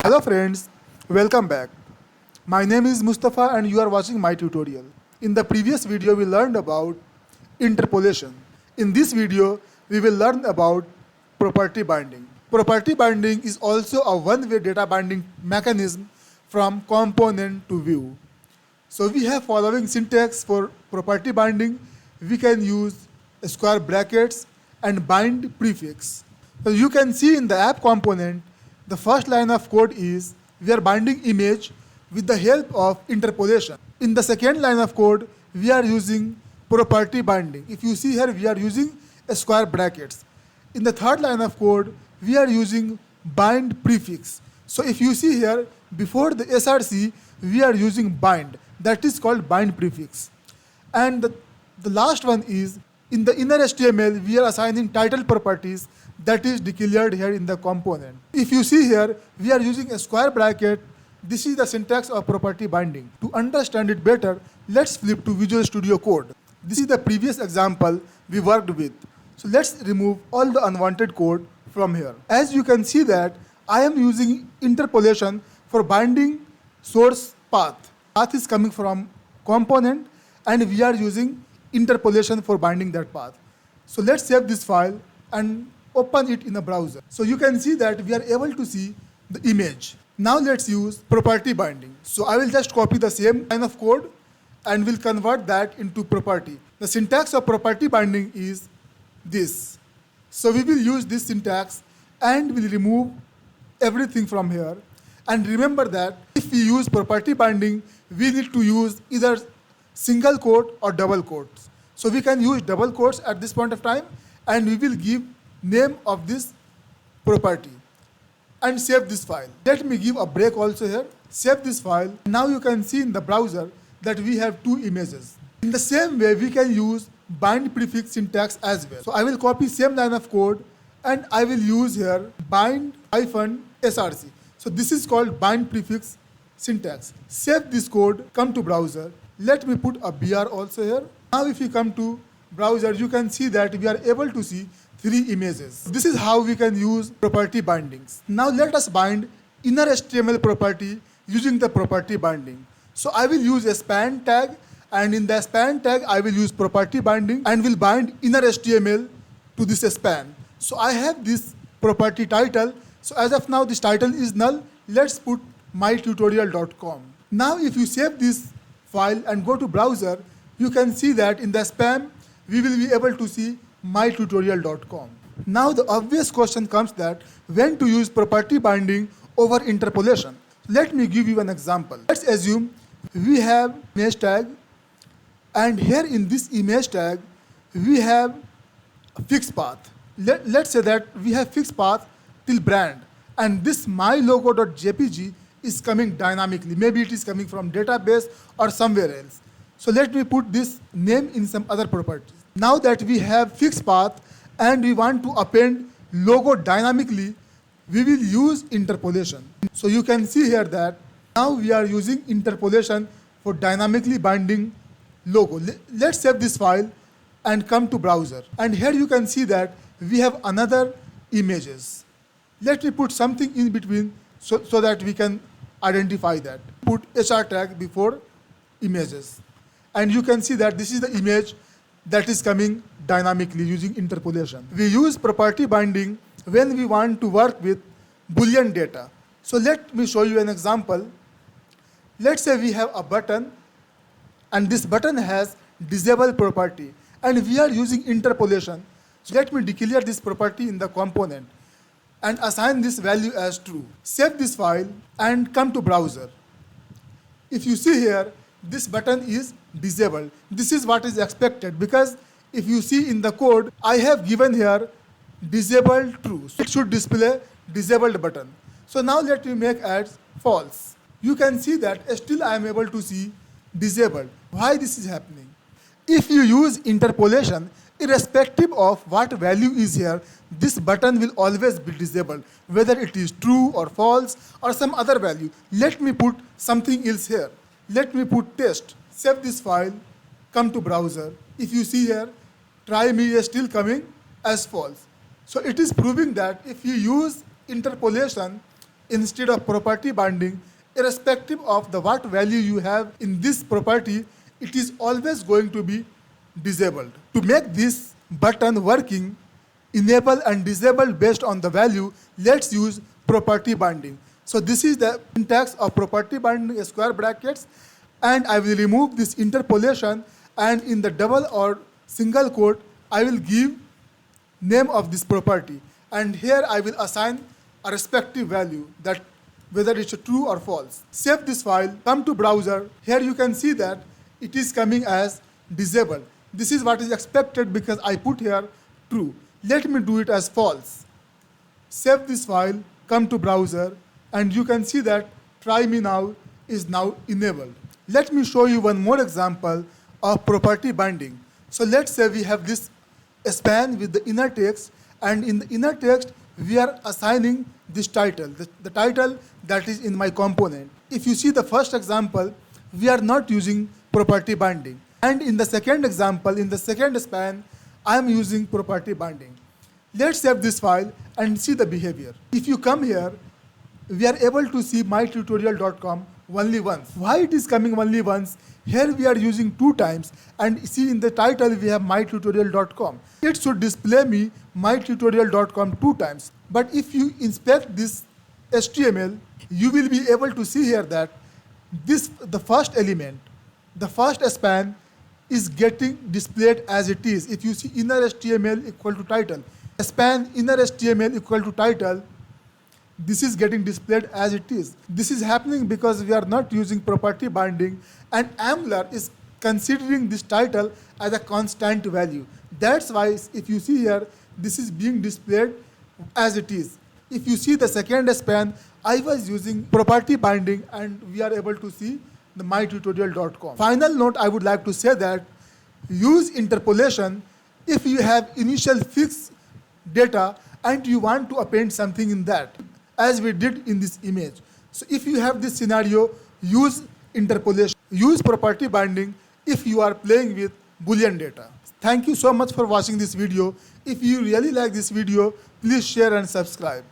Hello friends, welcome back. My name is Mustafa and you are watching my tutorial. In the previous video we learned about interpolation. In this video we will learn about property binding. Property binding is also a one-way data binding mechanism from component to view. So we have following syntax for property binding. We can use square brackets and bind prefix. So you can see in the app component, the first line of code is we are binding image with the help of interpolation. In the second line of code, we are using property binding. If you see here, we are using square brackets. In the third line of code, we are using bind prefix. So if you see here, before the src, we are using bind. That is called bind prefix. And the last one is, in the inner HTML, we are assigning title properties that is declared here in the component. If you see here, we are using a square bracket. This is the syntax of property binding. To understand it better, let's flip to Visual Studio Code. This is the previous example we worked with. So let's remove all the unwanted code from here. As you can see that I am using interpolation for binding source path. Path is coming from component and we are using interpolation for binding that path. So let's save this file and open it in a browser. So you can see that we are able to see the image. Now let's use property binding. So I will just copy the same line of code and will convert that into property. The syntax of property binding is this. So we will use this syntax and will remove everything from here. And remember that if we use property binding, we need to use either single quote or double quotes. So we can use double quotes at this point of time and we will give name of this property and save this file. Let me give a break also here. Save this file. Now you can see in the browser that we have two images. In the same way, we can use bind prefix syntax as well. So I will copy same line of code and I will use here bind -src. So this is called bind prefix syntax. Save this code, come to browser. Let me put a BR also here. Now if you come to browser, you can see that we are able to see three images. This is how we can use property bindings. Now let us bind inner HTML property using the property binding. So I will use a span tag and in the span tag I will use property binding and will bind inner HTML to this span. So I have this property title. So as of now this title is null. Let's put mytutorial.com. Now if you save this file and go to browser, you can see that in the spam we will be able to see mytutorial.com. Now the obvious question comes that when to use property binding over interpolation. Let me give you an example. Let's assume we have image tag and here in this image tag we have a fixed path. Let's say that we have fixed path till brand and this mylogo.jpg is coming dynamically. Maybe it is coming from database or somewhere else. So let me put this name in some other properties. Now that we have fixed path and we want to append logo dynamically, we will use interpolation. So you can see here that now we are using interpolation for dynamically binding logo. Let's save this file and come to browser. And here you can see that we have another images. Let me put something in between so that we can identify that. Put HR tag before images. And you can see that this is the image that is coming dynamically using interpolation. We use property binding when we want to work with Boolean data. So let me show you an example. Let's say we have a button and this button has disable property and we are using interpolation. So let me declare this property in the component and assign this value as true. Save this file and come to browser. If you see here, this button is disabled. This is what is expected because if you see in the code, I have given here disabled true. So it should display disabled button. So now let me make as false. You can see that still I am able to see disabled. Why this is happening? If you use interpolation, irrespective of what value is here, this button will always be disabled, whether it is true or false or some other value. Let me put something else here. Let me put test. Save this file, come to browser. If you see here, try me is still coming as false. So it is proving that if you use interpolation, instead of property binding, irrespective of the what value you have in this property, it is always going to be disabled. To make this button working, enable and disable based on the value, let's use property binding. So this is the syntax of property binding, square brackets, and I will remove this interpolation, and in the double or single quote, I will give name of this property, and here I will assign a respective value, that whether it's true or false. Save this file, come to browser. Here you can see that it is coming as disabled. This is what is expected because I put here true. Let me do it as false. Save this file, come to browser, and you can see that try me now is now enabled. Let me show you one more example of property binding. So let's say we have this span with the inner text, and in the inner text we are assigning this title, the title that is in my component. If you see the first example, we are not using property binding. And in the second example, in the second span, I am using property binding. Let's save this file and see the behavior. If you come here, we are able to see mytutorial.com only once. Why it is coming only once? Here we are using 2 times, and see in the title we have mytutorial.com. It should display me mytutorial.com 2 times. But if you inspect this HTML, you will be able to see here that the first element, the first span is getting displayed as it is. If you see inner HTML equal to title, span inner HTML equal to title, this is getting displayed as it is. This is happening because we are not using property binding, and AMLR is considering this title as a constant value. That's why if you see here, this is being displayed as it is. If you see the second span, I was using property binding, and we are able to see the mytutorial.com. Final note I would like to say that use interpolation if you have initial fixed data and you want to append something in that, as we did in this image. So if you have this scenario, use interpolation. Use property binding if you are playing with Boolean data. Thank you so much for watching this video. If you really like this video, please share and subscribe.